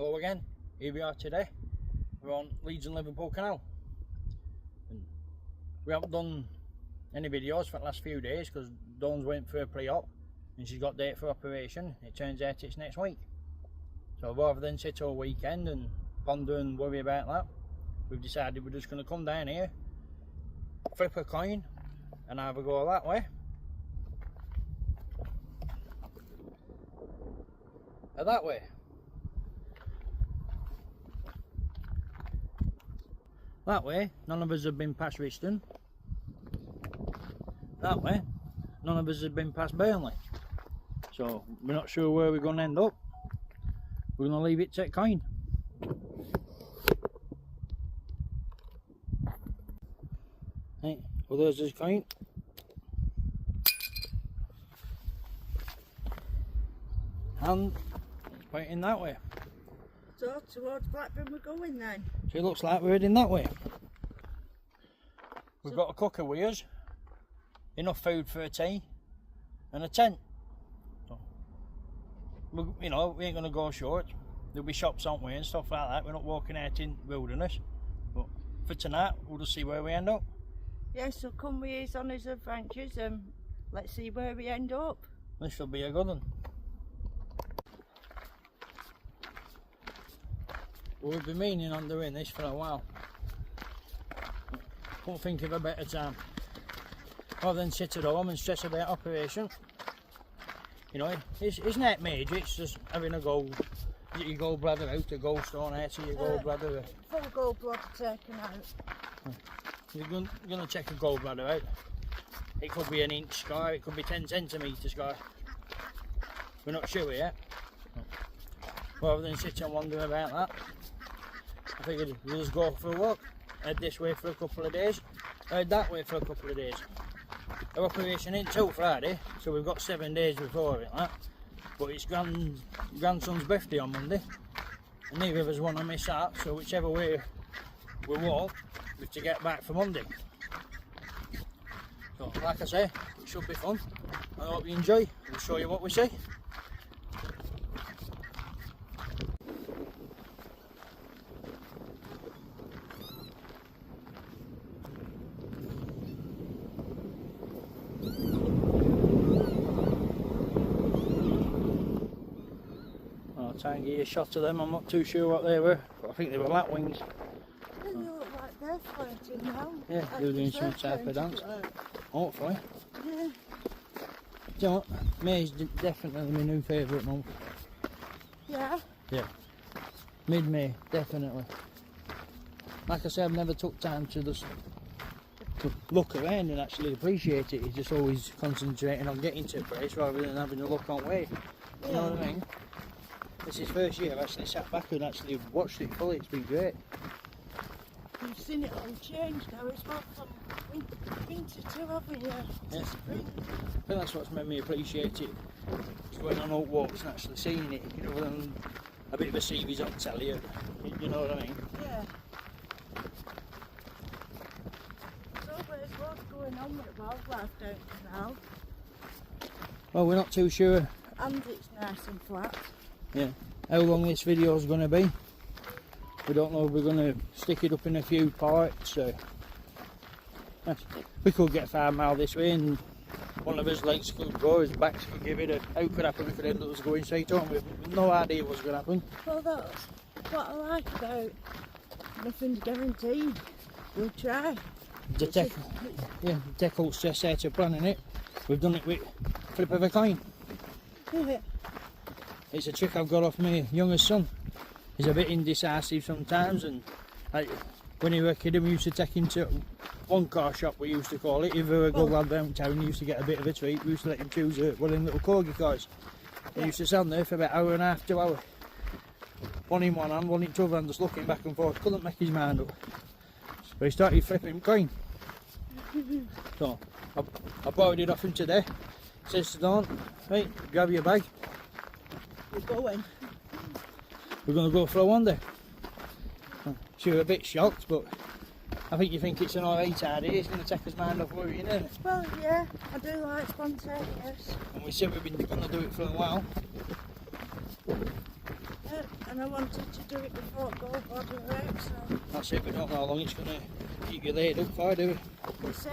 Hello again, here we are today. We're on Leeds and Liverpool canal. And we haven't done any videos for the last few days because Dawn's went for a pre-op and she's got date for operation. It turns out it's next week. So rather than sit all weekend and ponder and worry about that, we've decided we're just going to come down here, flip a coin and either go that way or that way. That way, none of us have been past Riston. That way, none of us have been past Burnley. So, we're not sure where we're going to end up. We're going to leave it to coin. Right, well there's this coin. And point in that way. So towards Blackburn we're going then? So it looks like we're heading that way. We've got a cooker with us, enough food for a tea, and a tent. So, you know, we ain't going to go short. There'll be shops on way and stuff like that. We're not walking out in wilderness. But for tonight, we'll just see where we end up. Yeah, so come with us on his adventures and let's see where we end up. This will be a good one. We've been meaning on doing this for a while. Couldn't think of a better time. Rather than sit at home and stress about operation. You know, it's not major, it's just having a go. Get your gallbladder out, a gallstone out of your gallbladder. Full gallbladder taken out. You're going to check a gallbladder out. It could be an inch scar, it could be 10 centimetre scar. We're not sure yet. Rather than sit and wonder about that, I figured we'll just go for a walk. Head this way for a couple of days, head that way for a couple of days. Our operation ain't till Friday, so we've got 7 days before it, like. But it's grandson's birthday on Monday, and neither of us want to miss out, so whichever way we walk, we have to get back for Monday. So, like I say, it should be fun. I hope you enjoy. We'll show you what we see. I'll try and get you a shot of them. I'm not too sure what they were, but I think they were lapwings. They look like they're floating now. Yeah, they're doing some type of dance. Hopefully. Yeah. Do you know what? May's definitely my new favourite month. Yeah? Yeah. Mid-May, definitely. Like I said, I've never took time to just look around and actually appreciate it. You're just always concentrating on getting to a place rather than having a look on way. You know what I mean? This is the first year I've actually sat back and actually watched it fully. It's been great. You've seen it all change now as well from winter to, haven't you? Yes. I think that's what's made me appreciate it. Just going on out walks and actually seeing it, you know, than a bit of a series on telly. You know what I mean? Yeah. So there's what's going on with wildlife down canal. Well, we're not too sure. And it's nice and flat. Yeah. How long this video is going to be. We don't know if we're going to stick it up in a few parts. We could get 5 miles this way and one of his legs could go, his back could give it a... How could happen? We could end up going straight on with no idea what's going to happen. Well, that's what I like about nothing's guaranteed. We'll try. Take all stress out of planning it. We've done it with flip of a coin. Yeah. It's a trick I've got off my youngest son. He's a bit indecisive sometimes, and like, when he was a kid we used to take him to one car shop, we used to call it. If we were a good lad down town, we used to get a bit of a treat. We used to let him choose one of them little corgi cars. He used to stand there for about an hour and a half, 2 hours. One in one hand, one in the other hand, just looking back and forth. Couldn't make his mind up. So he started flipping coin. So I borrowed it off him today. Says to Dawn, right, grab your bag. We're going. We're going to go for a wander. She was a bit shocked, but I think you think it's an alright idea. It's going to take his mind off worrying, isn't it? Well, yeah, I do like spontaneous. And we said we've been going to do it for a while. and I wanted to do it before gallbladder work, so That's it, we don't know how long it's going to keep you laid up for, do we? they say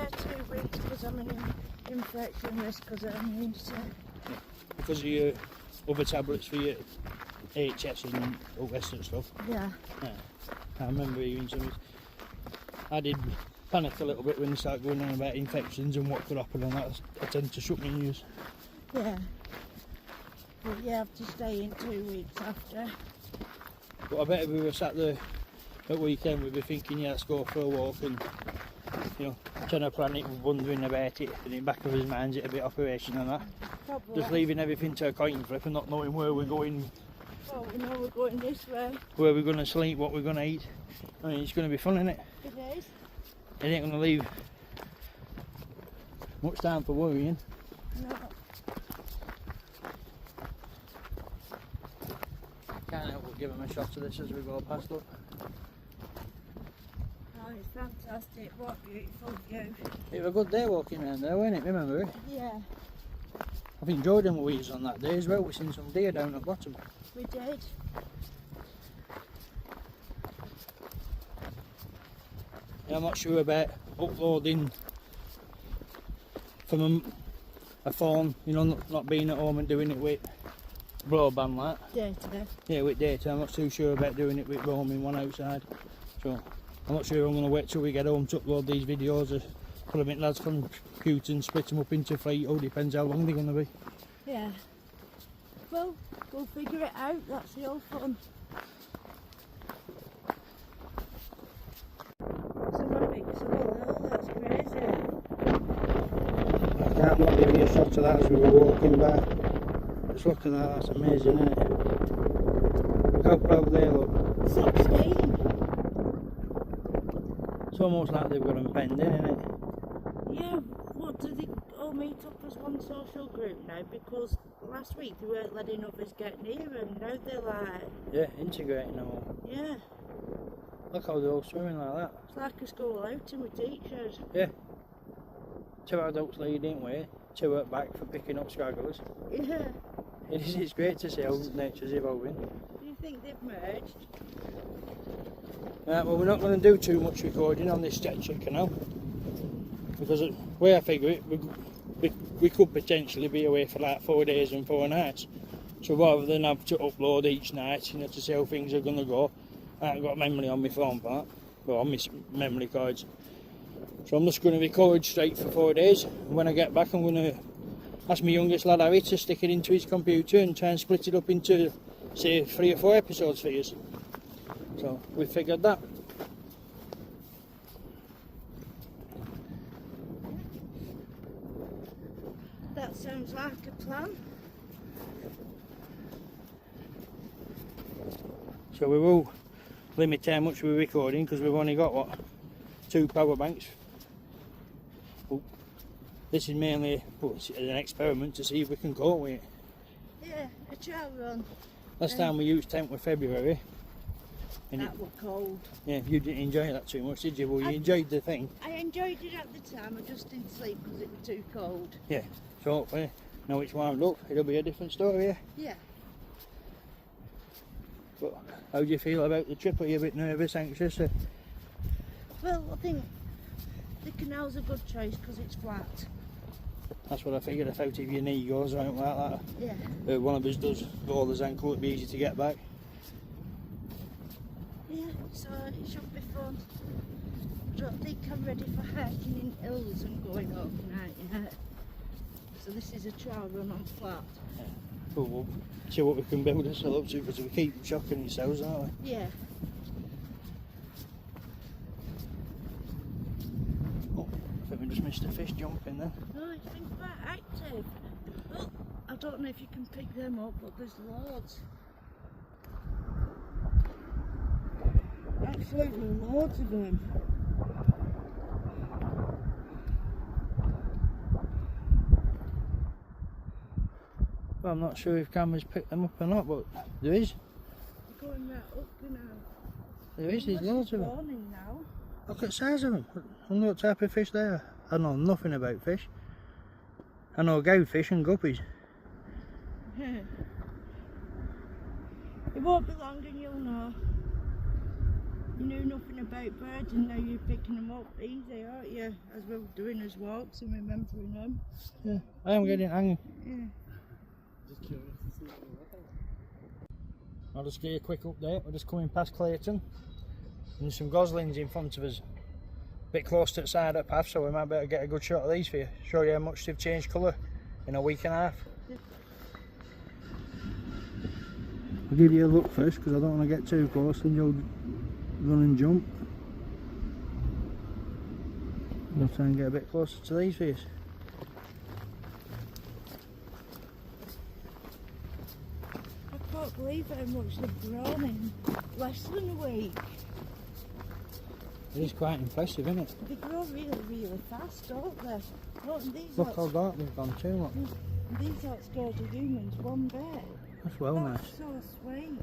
2 weeks because I'm an infection risk because I'm immunity. Because of your other tablets for your HS and all that sort of stuff. Yeah. Yeah. I remember hearing something. I did panic a little bit when they started going on about infections and what could happen and that. I tend to shut my ears. Yeah. But you have to stay in 2 weeks after. But I bet if we were sat there at weekend, we'd be thinking, yeah, let's go for a walk and, you know, trying to plan it and wondering about it. And in the back of his mind, it'd be operation and that. Probably. Just leaving everything to a coin flip and not knowing where we're going. Well, we know we're going this way. Where we're going to sleep, what we're going to eat. I mean, it's going to be fun, isn't it? It is. It ain't going to leave much time for worrying. No. Can't help but give him a shot of this as we go past, look. Oh, it's fantastic. What a beautiful view. It was a good day walking around there, wasn't it? Remember it? Yeah, I've enjoyed them weeds on that day as well. We've seen some deer down at the bottom. we did. Yeah, I'm not sure about uploading from a phone, you know, not being at home and doing it with broadband like. Data. Yeah, with data. I'm not too sure about doing it with roaming one outside. So I'm not sure I'm going to wait till we get home to upload these videos or put them in lads' computer and split them up into 3. All depends how long they're going to be. Yeah. Well, we'll figure it out. That's the whole fun. Someone makes a hole. That's crazy. I can't not give you a shot of that as we were walking by. Just look at that, that's amazing, isn't it? Look how proud they look. 16. It's almost like they've got them penned in, isn't it? Yeah, what do they all meet up as one social group now? Because last week they weren't letting others get near and now they're like, Yeah, integrating them all. yeah, Look how they're all swimming like that. it's like a school outing with teachers. Yeah. 2 adults leading way, 2 at back for picking up stragglers. Yeah. It's great to see how nature's evolving. Do you think they've merged? Well, we're not going to do too much recording on this stretch of canal because the way I figure it, we could potentially be away for like 4 days and 4 nights. So rather than have to upload each night, you know, to see how things are going to go, I haven't got memory on my phone part, well, on my memory cards. So I'm just going to record straight for 4 days. When I get back, I'm going to ask my youngest lad Harry to stick it into his computer and try and split it up into, say, 3 or 4 episodes for you. So we figured that. That sounds like a plan. So we will limit how much we're recording because we've only got, what, 2 power banks. Oh, this is mainly an experiment to see if we can cope with it. Yeah, a trial run. Last time we used tent was February. And That was cold. yeah, you didn't enjoy that too much, did you? Well, you enjoyed the thing. I enjoyed it at the time, I just didn't sleep because it was too cold. Yeah, so hopefully now it's warmed up, it'll be a different story. Yeah. But how do you feel about the trip? Are you a bit nervous, anxious? Well, I think the canal's a good choice because it's flat. That's what I figured. I thought if your knee goes out like that, Yeah. one of us does roll his ankle, it'd be easy to get back. Yeah, so it should be fun. I don't think I'm ready for hiking in hills and going overnight yet. So this is a trial run on flat. But we'll see what we can build ourselves up to because we keep shocking ourselves, aren't we? Yeah. Oh, I think we just missed a fish jumping then. No, it's been quite active. Oh, I don't know if you can pick them up, but there's loads. Absolutely loads of them. Well, I'm not sure if cameras pick them up or not, but there is. They're going right up now. There's loads of them. Spawning now. Look at the size of them. I wonder what type of fish they are. I know nothing about fish. I know goufish and guppies. It won't be long and you'll know. You knew nothing about birds and now you're picking them up easy, aren't you? As we're doing as walks and remembering them. Yeah, I am getting hanging. Yeah. Just curious to see what they look like. I'll just give you a quick update. We're just coming past Clayton and there's some goslings in front of us. A bit close to the side of the path, so we might be able to get a good shot of these for you. Show you how much they've changed colour in a week and a half. I'll give you a look first because I don't want to get too close and you'll run and jump. We'll try and get a bit closer to these for you. I can't believe how much they've grown in less than a week. It is quite impressive, isn't it? They grow really, really fast, don't they? Look, these Look how dark they've gone too, look. These aren't scared of humans one bit. That's well nice. That's so sweet.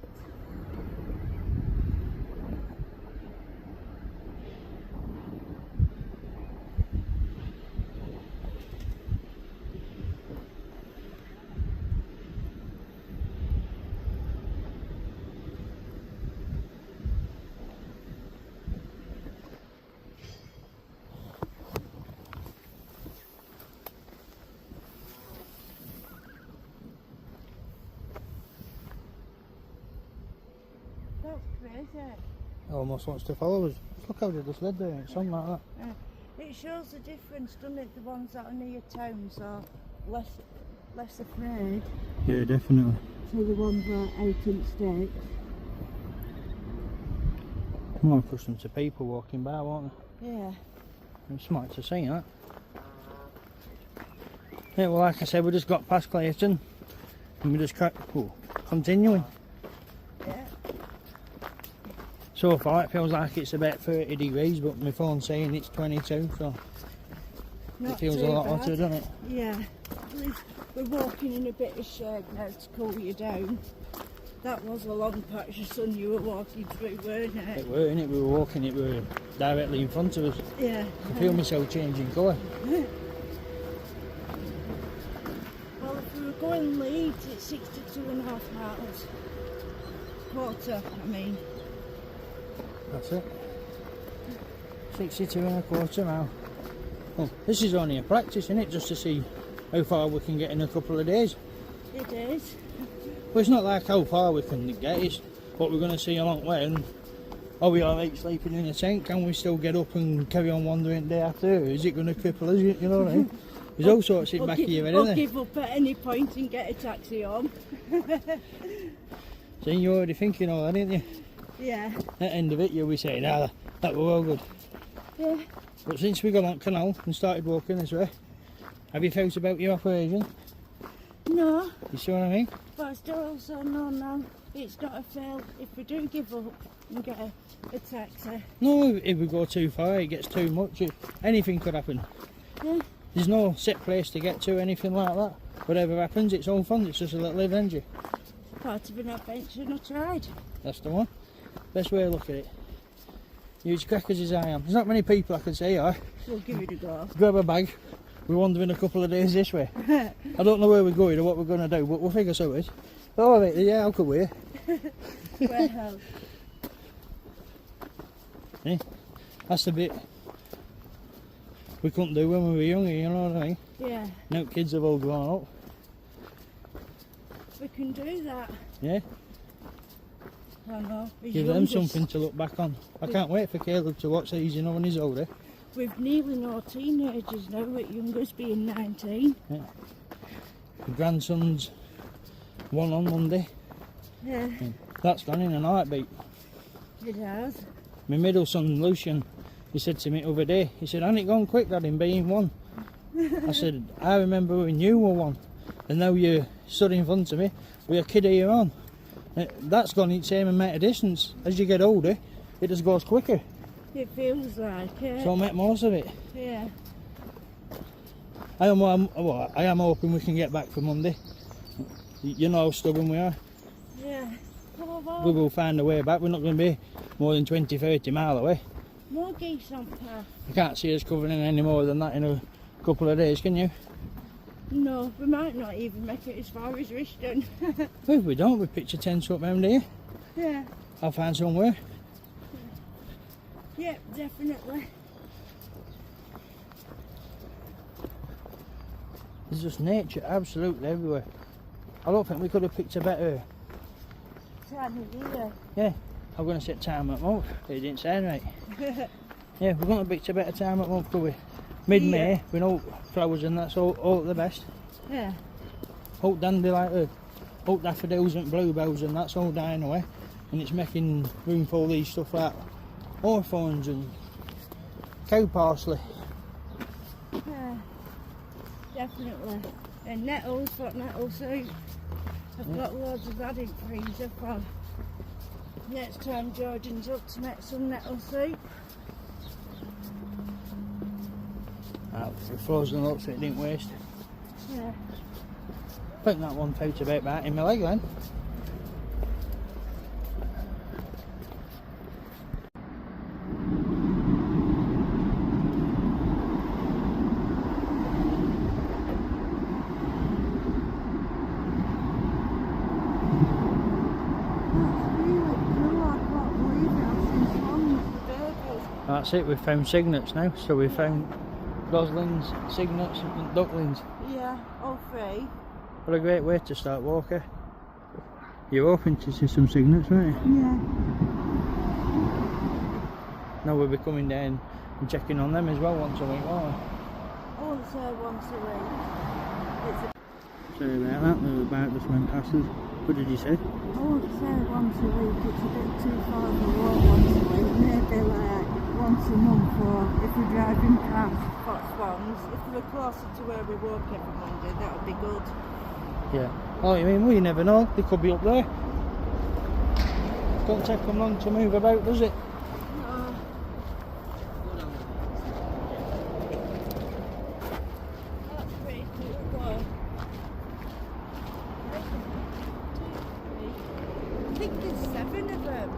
That's crazy. Almost wants to follow us. Look how they just led there, it's something like that. It shows the difference, doesn't it? The ones that are near towns are less afraid Yeah, definitely. to the ones that are out in sticks. More accustomed to people walking by, won't they? Yeah. It's smart to see that. Yeah, well, like I said, we just got past Clayton and we just continuing. Yeah. So far it feels like it's about 30 degrees, but my phone's saying it's 22, so Not it feels too a lot bad. hotter, doesn't it? Yeah. At least we're walking in a bit of shade now to cool you down. That was a long patch of sun you were walking through, weren't it? It were, innit? We were walking, it were directly in front of us. Yeah. I feel myself changing colour. Well, if we were going Leeds, it's 62.5 miles. Quarter, I mean. That's it. 62.25 now. Well, this is only a practice, isn't it? Just to see how far we can get in a couple of days. It is. Well, it's not like how far we can get, it's what we're going to see a long way. And are we alright sleeping in a tent? Can we still get up and carry on wandering day after? Is it going to cripple us? You know what I mean? There's all sorts in the back of your head, Or isn't there? give up at any point and get a taxi home. So you're already thinking all that, aren't you? Yeah. At the end of it, you'll be saying, ah, that were well good. Yeah. But since we got on canal and started walking this way, have you thought about your operation? No, You see what I mean? but I still also know now it's not a fail if we do give up and get a taxi. No, if we go too far, it gets too much. Anything could happen. Yeah. There's no set place to get to, anything like that. Whatever happens, it's all fun. It's just a little adventure. Part of an adventure not tried. That's the one. Best way to look at it. You're as crackers as I am. There's not many people I can say, We'll give it a go. grab a bag. We're wandering a couple of days this way. I don't know where we're going or what we're going to do, but we'll figure something. Oh, right, yeah, how could we? Well, Eh? That's the bit we couldn't do when we were younger, you know what I mean? yeah, Now kids have all grown up. we can do that. Yeah, I know. as give them youngest, something to look back on. I can't wait for Caleb to watch these, you know, when he's older. We've nearly no teenagers now, with youngest being 19. The grandson's one on Monday. Yeah, That's gone in a heartbeat. it has. My middle son, Lucian, he said to me the other day, he said, "Hasn't it gone quick, Dad, in being one?" I said, "I remember when you were one, and now you're stood in front of me with a kid of your own." That's gone in the same amount of distance. As you get older, it just goes quicker. It feels like it. So make most of it. Yeah. I am hoping we can get back for Monday. You know how stubborn we are. Yeah. We will find a way back. We're not going to be more than 20-30 mile away. More geese on path. You can't see us covering any more than that in a couple of days, can you? No, we might not even make it as far as Rishton. Well, if we don't, we pitch a tent up round here. Yeah. I'll find somewhere. Yep, definitely. There's just nature absolutely everywhere. I don't think we could have picked a better. Time of year. Yeah, I'm going to set time at month. It didn't sound right. Yeah, we're going to pick a better time at month, could we? Mid-May, Yeah. with no flowers and that's all at the best. Yeah. Oak dandelion, oak daffodils and bluebells and that's all dying away. And it's making room for all these stuff like hawthorns and cow parsley. Yeah. Definitely. And nettles, what nettle soup? I've got loads of that in freezer for next time Georgian's up to make some nettle soup. It frozen up so it didn't waste. Yeah. I think that one felt about that in my leg then. That's it, we've found cygnets now, so we've found goslings, cygnets and ducklings. Yeah, all three. What a great way to start walking. You're hoping to see some cygnets, aren't you? Yeah. Now we'll be coming down and checking on them as well once a week, won't we? I won't say once a week. Sorry about that, the boat just went past us. What did you say? I won't say once a week, it's a bit too far to walk once a week. Maybe like once a month, or if we're driving past Foxwans, if we're closer to where we walk every Monday, that would be good. Yeah. Oh, I mean, we never know, they could be up there. Don't take them long to move about, does it? No. That's pretty cool though. I think there's 7 of them.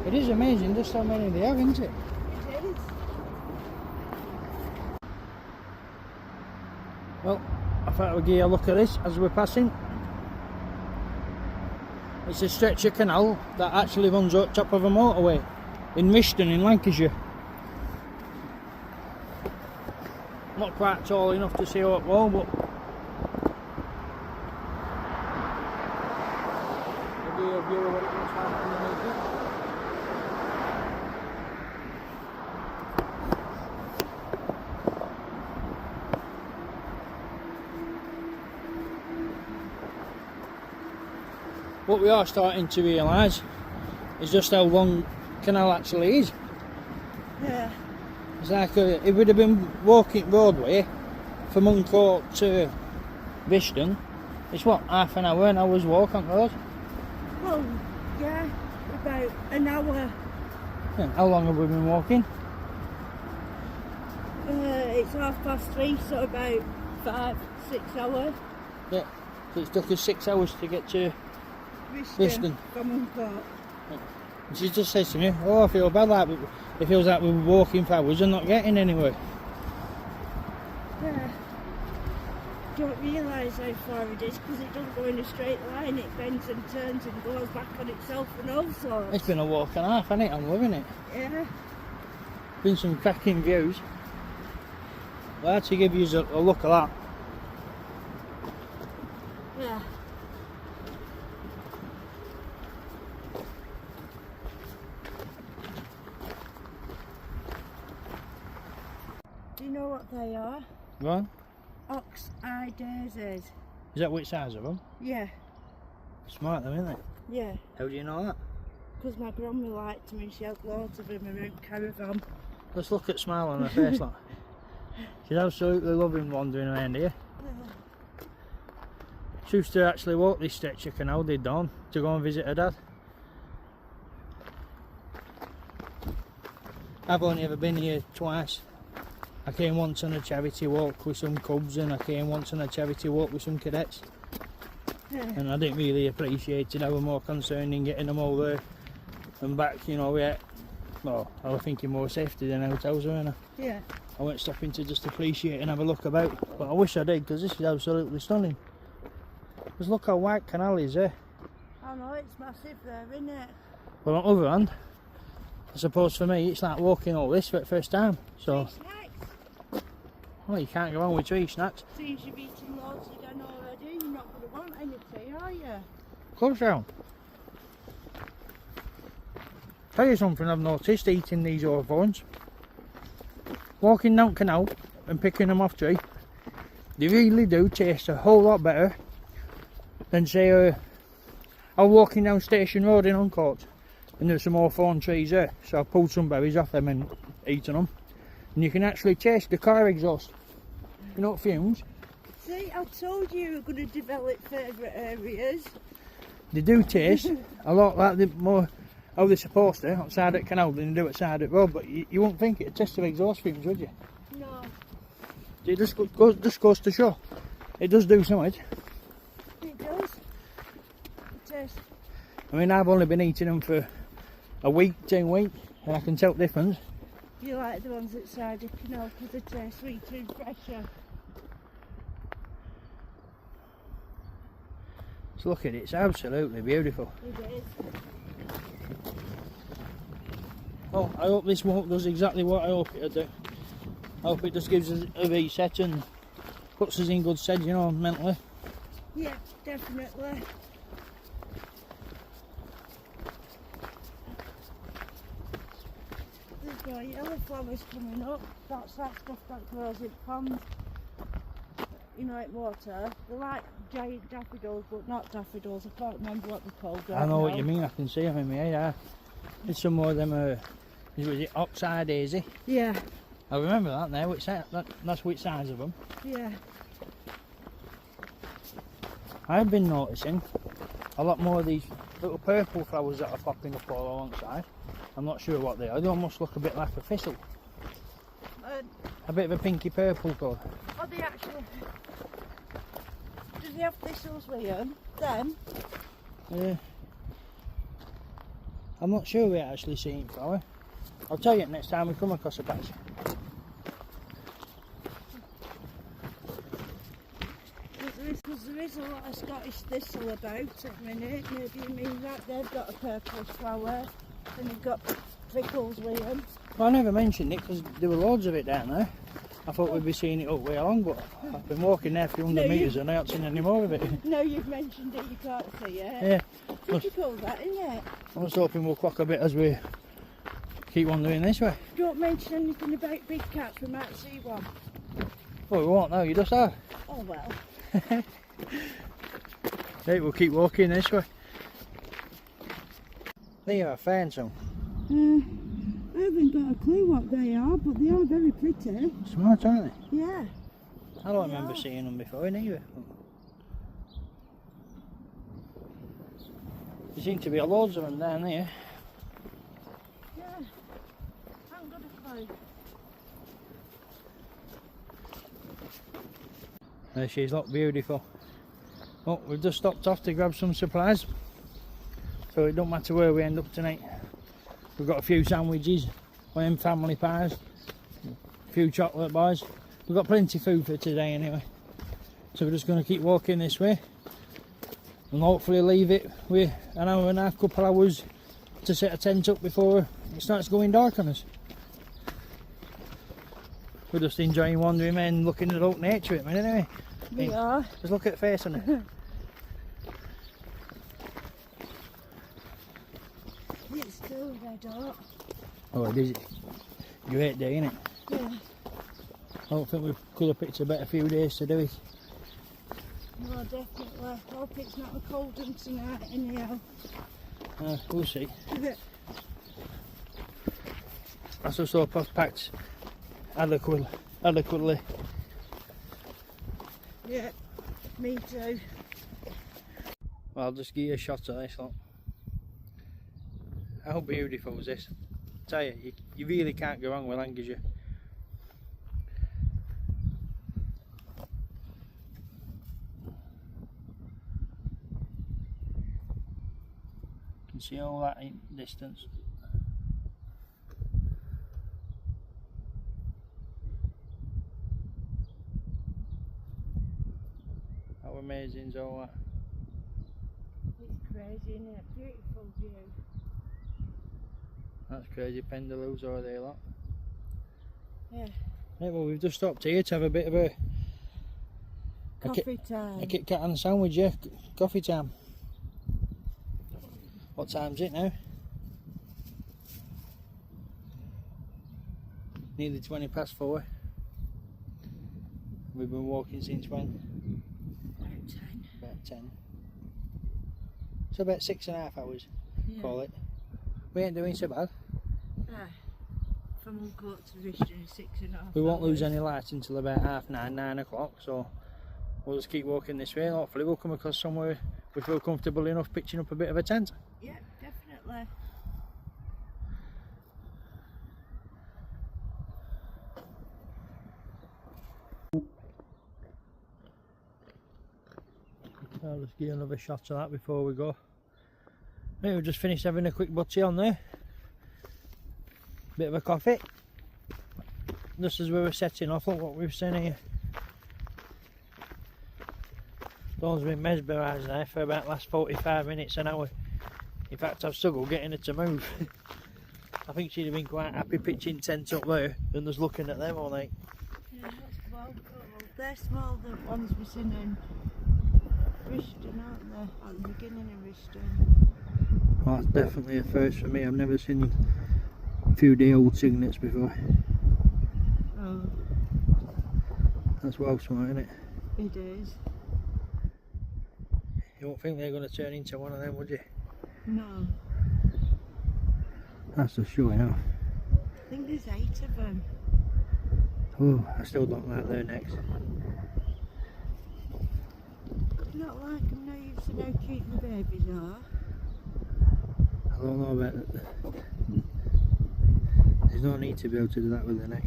It is amazing just how many they have, isn't it? It is. Well, I thought we'd give you a look at this as we're passing. It's a stretch of canal that actually runs up top of a motorway in Rishton in Lancashire. Not quite tall enough to see up wall, but I'll give you a view of what it looks like underneath it. What we are starting to realise is just how long canal actually is. Yeah. It's like it would have been walking roadway from Uncourt to Rishton. It's what, half an hour's walk on road? Well, yeah, about an hour. Yeah, how long have we been walking? It's 3:30, so about 5-6 hours. Yeah, so it's took us 6 hours to get to Rishton. From Uncourt. And she just says to me, oh, I feel bad, like it feels like we were walking for hours and not getting anywhere. Yeah. Don't realise how far it is because it doesn't go in a straight line. It bends and turns and goes back on itself and all sorts. It's been a walk and a half, hasn't it? I'm loving it. Yeah. Been some cracking views. I'll actually give you a look at that. Yeah. Do you know what they are? Go on. Ox-eye daisies. Is that which size of them? Yeah. Smart them, isn't it? Yeah. How do you know that? Because my grandma liked them and she had loads of them around caravan. Let's look at smile on her face, like. She's absolutely loving wandering around here. She used to actually walk this stretch of canal, did Dawn, to go and visit her dad. I've only ever been here twice. I came once on a charity walk with some cubs and I came once on a charity walk with some cadets. Yeah. And I didn't really appreciate it. I was more concerned in getting them all there and back, you know, well, I was thinking more safety than hotels, weren't I? Yeah. I went stopping to just appreciate and have a look about, but I wish I did because this is absolutely stunning. Just look how wide canal is there. I know, it's massive there, isn't it? But on the other hand, I suppose for me it's like walking all this for the first time. So, Tree snacks. well, you can't go wrong with tree snacks. Seems you've eaten loads of them already. You're not going to want any tea, are you? Close down. Tell you something I've noticed eating these hawthorns. Walking down canal and picking them off tree, they really do taste a whole lot better than say I was walking down Station Road in Uncourt and there's some hawthorn trees there, so I pulled some berries off them and eaten them, and you can actually taste the car exhaust, you know, fumes. See, I told you were going to develop favourite areas. They do taste a lot like the more how they're supposed to outside at canal than they do outside at road, but you wouldn't think it'd taste of exhaust fumes, would you? No. It just goes to show. It does do something. It does. It tastes. I mean, I've only been eating them for a week, 2 weeks, and I can tell the difference. You like the ones outside the canal because they taste sweeter and fresher. Just look at it, it's absolutely beautiful. It is. Oh, I hope this walk does exactly what I hope it'll do. I hope it just gives us a reset and puts us in good stead, you know, mentally. Yeah, definitely. There's more yellow flowers coming up. That's that stuff that grows in ponds. You know, in water. They're like giant daffodils, but not daffodils. I can't remember what they're called. I know what you mean, I can see them in my head. Yeah. There's some more of them, was it oxeye daisy? Yeah, I remember that now, that's which size of them. yeah. I've been noticing a lot more of these little purple flowers that are popping up all alongside. I'm not sure what they are. They almost look a bit like a thistle. A bit of a pinky purple colour. Are they actually? Do they have thistles with them? Then? I'm not sure we're actually seeing flower. I'll tell you next time we come across a patch. Because there is a lot of Scottish thistle about at the minute. Maybe you mean that they've got a purple flower and they've got prickles with them. Well, I never mentioned it because there were loads of it down there. I thought we'd be seeing it all the way along, but I've been walking there for 100 metres and I haven't seen any more of it. No, you've mentioned it, you can't see it. Yeah. Typical that, isn't it? I was hoping we'll clock a bit as we keep wandering this way. Don't mention anything about big cats, we might see one. Well, we won't now, you just are. Oh well. Right, we'll keep walking this way. There, I found some. I haven't got a clue what they are, but they are very pretty. Smart, aren't they? Yeah. I don't remember seeing them before, neither. There seem to be loads of them down there. Yeah. I haven't got a clue. There she's, look beautiful. Oh, we've just stopped off to grab some supplies, so it don't matter where we end up tonight. We've got a few sandwiches, one of them family pies, a few chocolate bars. We've got plenty of food for today anyway. So we're just going to keep walking this way and hopefully leave it with an hour and a half, couple hours to set a tent up before it starts going dark on us. We're just enjoying wandering and looking at old nature at the minute, aren't we? We are. Just look at the face on it. It's still red hot. Oh, it is. Great day, innit? Yeah. I don't think we could have picked a better few days to do it. No, definitely. Hope it's not a cold one tonight anyhow. We'll see. Is it? I just hope I've packed adequately. Yeah, me too. Well, I'll just give you a shot of this, look. How beautiful is this? I tell you, you really can't go wrong with Lancashire. You can see all that in distance. How amazing is all that? It's crazy, isn't it? Beautiful view. That's crazy, Pendaloo's over there, lot. Yeah. Right, well, we've just stopped here to have a bit of a Coffee time. a Kit Kat and a sandwich, yeah. Coffee time. What time's it now? Nearly 20 past 4. We've been walking since when? About 10. About 10. So about 6.5 hours, Yeah. call it. We ain't doing so bad. From Uncourt to Rishton is 6.5 We won't lose hours. any light until about 9:30, 9 o'clock, so we'll just keep walking this way and hopefully we'll come across somewhere we feel comfortable enough pitching up a bit of a tent. Yeah, definitely. I'll just give another shot of that before we go. Right, we've just finished having a quick butty on there. Bit of a coffee. Just as we were setting off, look what we've seen here. Dawn's been mesmerised now for about the last 45 minutes, an hour. In fact, I've struggled getting her to move. I think she'd have been quite happy pitching tent up there and just looking at them all night. Yeah, that's well cool. They're small, the ones we've seen in Rishton, aren't they? At the beginning of Rishton. Well, that's definitely a first for me. I've never seen a few day old cygnets before. Oh, That's well smart, isn't it? it is. You won't think they're going to turn into one of them, would you? No. That's just showing off. I think there's 8 of them. Oh, I still don't like their necks. Not like them now, you've seen how cute the babies are. I don't know about that. There's no need to be able to do that with the neck.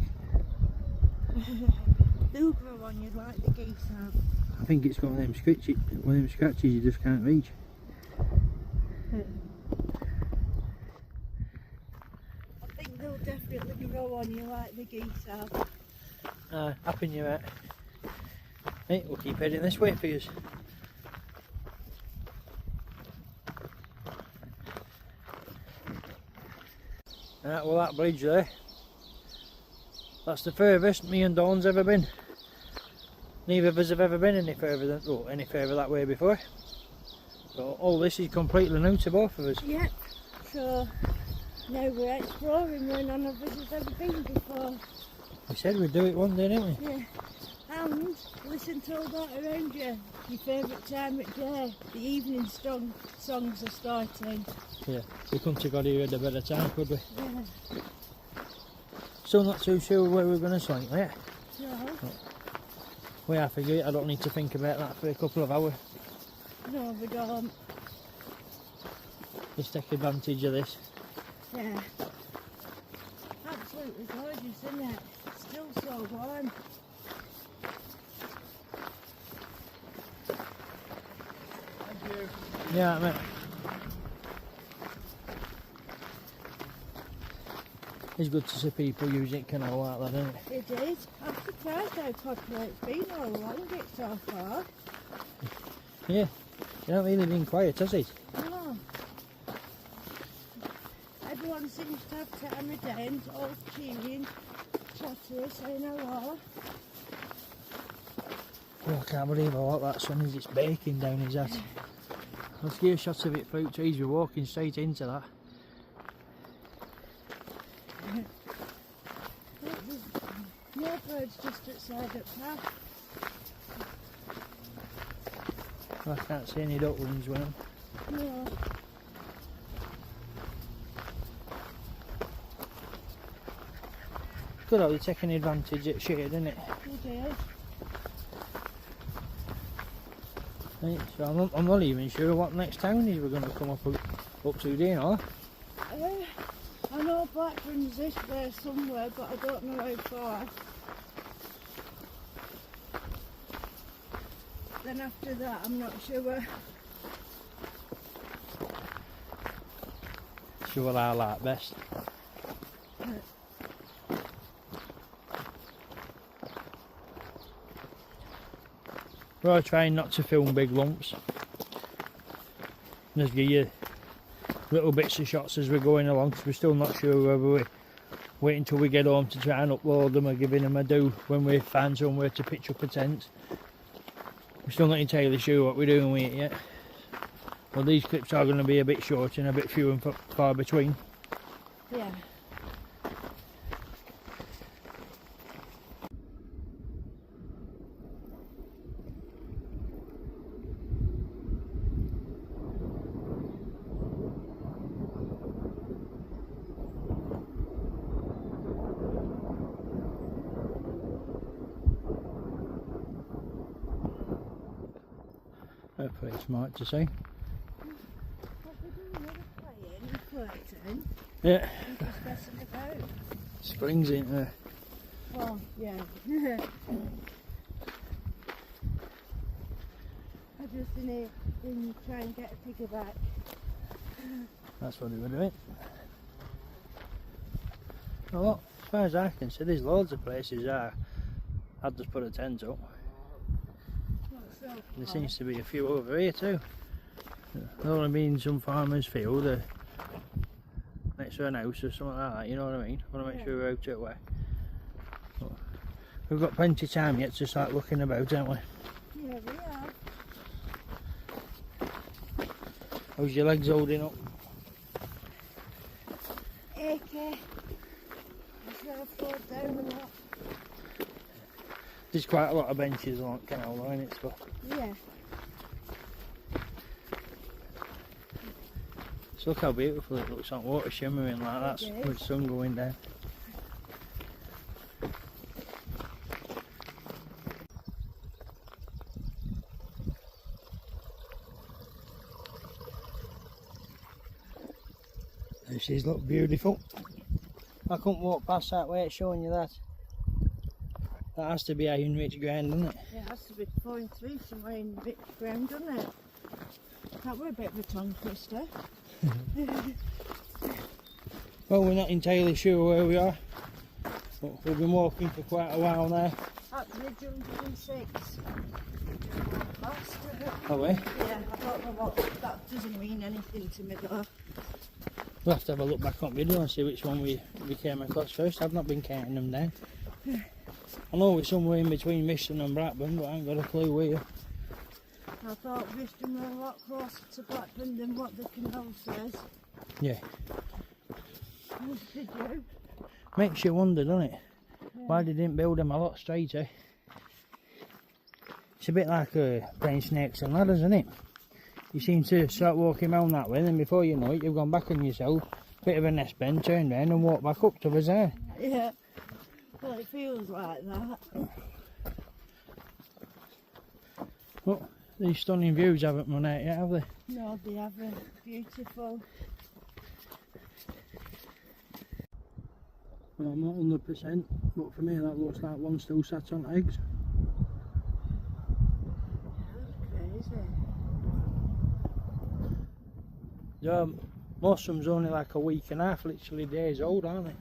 They'll grow on you like the geese have. I think it's got one of them scratches you just can't reach. I think they'll definitely grow on you like the geese have. Up in your hat. Right, we'll keep heading this way for you. Right, well, that bridge there, that's the furthest me and Dawn's ever been. Neither of us have ever been any further that way before. So all this is completely new to both of us. Yep. So now we're exploring where none of us has ever been before. We said we'd do it one day, didn't we? Yeah. And listen to all that around you. Your favourite time of day. The evening songs are starting. Yeah, we couldn't have got here at a better time, could we? Yeah. Still not too sure where we're going to swing yet. No. Well, I figure I don't need to think about that for a couple of hours. No, we don't. Just take advantage of this. Yeah. Absolutely gorgeous, isn't it? Still so warm. Thank you. Yeah, mate. It's good to see people using canal like that, isn't it? It is. I'm surprised how popular it's been all along it so far. Yeah, it's not really been quiet, has it? No. Everyone seems to have time of day and all cheering, chatting, saying hello. Oh, I can't believe how hot that sun is. It's baking down his head. Let's get a shot of it through trees. We're walking straight into that. Look, there's more birds just outside the path. I can't see any ducklings with them. No. Good how they're taking advantage of shade, isn't it? It is. Right, so I'm not even sure what next town is we're going to come up to, do you know? I know Blackburn's this way somewhere, but I don't know how far. Then after that, I'm not sure. Sure what I like best. We're trying not to film big lumps. Just give you little bits of shots as we're going along, because we're still not sure whether we wait until we get home to try and upload them or giving them a do when we find somewhere to pitch up a tent. We're still not entirely sure what we're doing with it yet. Well, these clips are going to be a bit short and a bit few and far between. Yeah. Hopefully it's smart to see. Yeah. Springs in there. Well, yeah. I just in try and get a piggyback. That's what we were doing. Well, as far as I can see, there's loads of places I'd just put a tent up. There seems to be a few over here too. There only been some farmer's field next to an house or something like that, you know what I mean? I want to make sure we're out of the way. But we've got plenty of time yet to start looking about, haven't we? Yeah, we are. How's your legs holding up? Okay. I've fallen down a lot. There's quite a lot of benches along the canal line, it's got. Yeah. So look how beautiful it looks on water shimmering like that with the sun going down. This is look beautiful. I couldn't walk past that way, it's showing you that. That has to be iron rich ground, doesn't it? It has to be pouring through somewhere in rich ground, doesn't it? That were a bit of a tongue twister. Well, we're not entirely sure where we are, but we've been walking for quite a while now. At Ridge 106. Are we? Yeah, I don't know what that doesn't mean anything to me though. We'll have to have a look back on video and see which one we came across first. I've not been counting them down. I know we're somewhere in between Miston and Blackburn, but I ain't got a clue where. I thought Miston were a lot closer to Blackburn than what the canal says. Yeah. Did you? Makes you wonder, doesn't it? Yeah. Why they didn't build them a lot straighter. It's a bit like playing snakes and ladders, isn't it? You seem to start walking around that way, and then before you know it, you've gone back on yourself, bit of a nest bend, turn round and walk back up to the there. Yeah. Well, it feels like that. Well, these stunning views haven't run out yet, have they? No, they haven't. Beautiful. Well, I'm not 100%, but for me that looks like one still sat on eggs. Crazy. Yeah, most of them's only like a week and a half, literally days old, aren't they?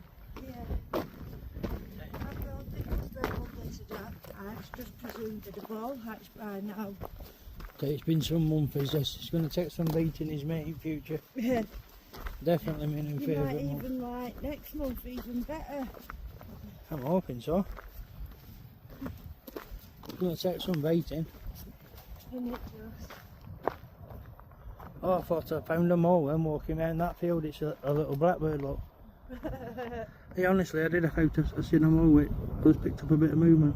Yeah. I don't think it's the publicity hatch, just presumed that the ball hatched by now. Okay, it's been some months, is this? It's going to take some beating his mate in future. Yeah. Definitely mean in You favour. might even like next month even better. I'm hoping so. It's going to take some beating. Isn't it just? Oh, I thought I found them all when walking around that field. It's a little blackbird, look. Hey, honestly, I did have to I seen them all. It just picked up a bit of movement.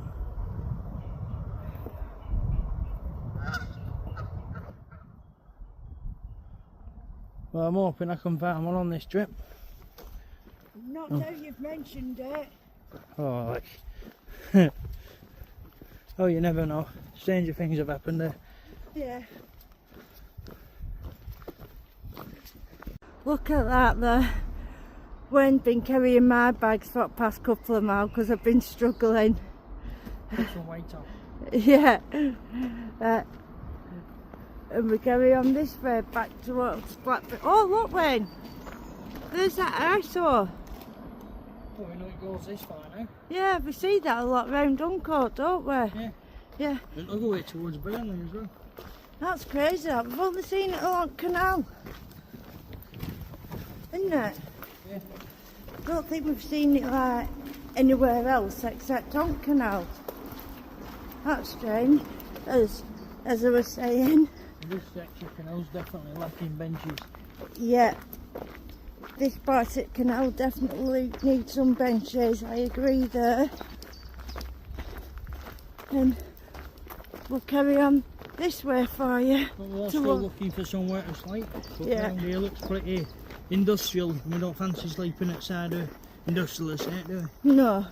Well, I'm hoping I can find one on this trip. Not now you've mentioned it. Oh, like. Oh, you never know. Stranger things have happened there. Yeah. Look at that there. Wayne's been carrying my bags for the past couple of miles because I've been struggling. Put some weight on. Yeah. And we carry on this way back towards Blackburn. Oh, look, Wayne. There's that eyesore. Oh, we know it goes this far now. Yeah, we see that a lot round Duncourt, don't we? Yeah. Yeah. And other way towards Burnley as well. That's crazy. I've only seen it along canal. Isn't it? Yeah. I don't think we've seen it like anywhere else except on canal. That's strange. As I was saying. This section of canal's definitely lacking benches. Yeah. This Barset canal definitely needs some benches. I agree there. And we'll carry on this way for you. But we're still looking for somewhere to sleep. But Yeah. round here looks pretty industrial. We don't fancy sleeping outside a industrial estate, do we? No.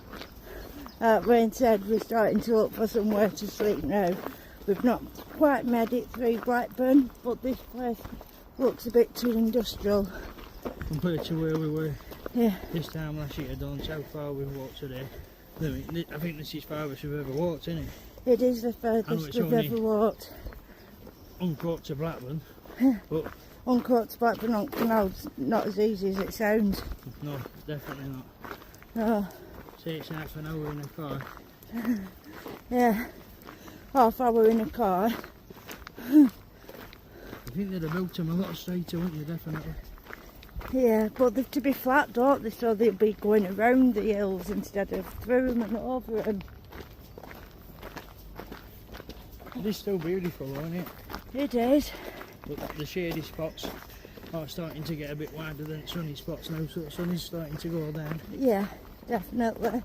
Wayne said we're starting to look for somewhere to sleep now. We've not quite made it through Blackburn, but this place looks a bit too industrial. Compared to where we were Yeah. this time last year, don't how far we've walked today. I think this is farthest we've ever walked, isn't it? It is the I know furthest it's we've only- ever walked. Uncourt to Blackburn, but Uncourt to Blackburn on canal's not as easy as it sounds. no, definitely not. No. Say it's half an hour in a car. Yeah. Half hour in a car. I think they'd have built them a lot straighter, wouldn't you? Definitely. Yeah, but they're to be flat, don't they? So they'll be going around the hills instead of through them and over them. It is still beautiful, though, isn't it? It is. But the shady spots are starting to get a bit wider than sunny spots now, so the sun is starting to go down. Yeah, definitely.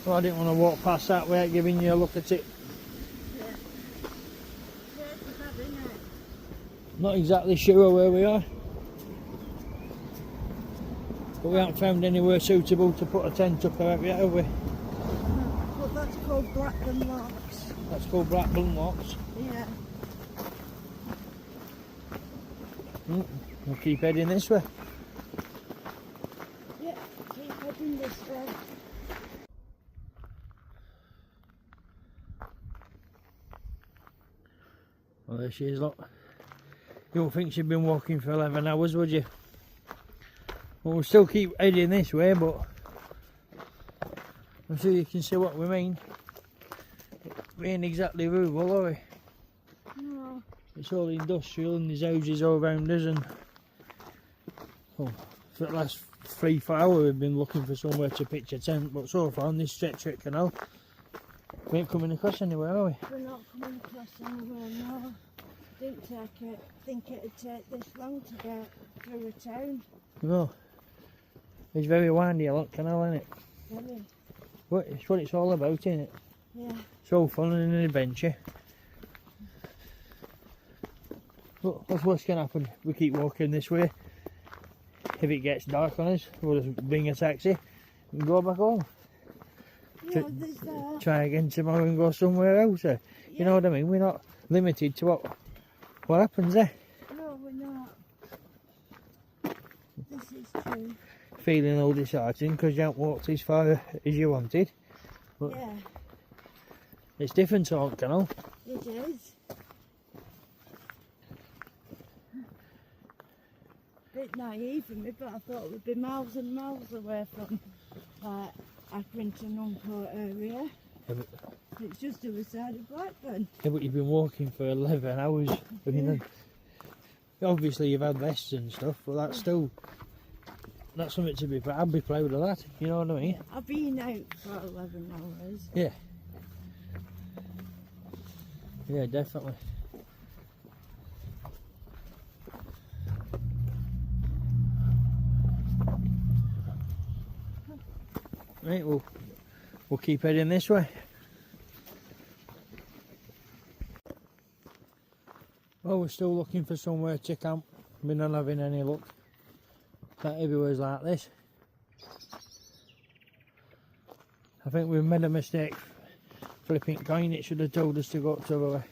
Well, I didn't want to walk past that without giving you a look at it. Not exactly sure where we are, but we haven't found anywhere suitable to put a tent up out yet, have we? But that's called Blackburn Locks. That's called Blackburn Locks. Yeah. We'll keep heading this way. Yeah, keep heading this way. Well, there she is, look. You don't think she'd been walking for 11 hours, would you? Well, we'll still keep heading this way, but I'm sure you can see what we mean. We ain't exactly rural, are we? No. It's all industrial and there's houses all around us, and for the last 3-4 hours we've been looking for somewhere to pitch a tent, but so far on this stretch of canal we ain't coming across anywhere, are we? We're not coming across anywhere, no. Didn't think it'd take this long to get through a town. No. It's very windy, a lot canal, isn't it? Really? But it's what it's all about, isn't it? Yeah. It's all fun and an adventure. But what's going to happen? We keep walking this way. If it gets dark on us, we'll just bring a taxi and go back home. Yeah, there's that. Try again tomorrow and go somewhere else. You know what I mean? We're not limited to what happens there. No, we're not. This is true. Feeling all disheartened because you haven't walked as far as you wanted. But Yeah, it's different to Hont Canal. it is. Bit naive of me, but I thought we'd be miles and miles away from Accrington Uncourt area. Yeah, but, It's just the other side of Blackburn. but you've been walking for 11 hours. I mean, obviously you've had rests and stuff, but that's still, that's something to be proud. I'd be proud of that, you know what I mean? I've been out for 11 hours. Yeah. Yeah, definitely. Right, we'll keep heading this way. Well, we're still looking for somewhere to camp. We're not having any luck. Not everywhere's like this. I think we've made a mistake flipping coin. It should have told us to go up to the way.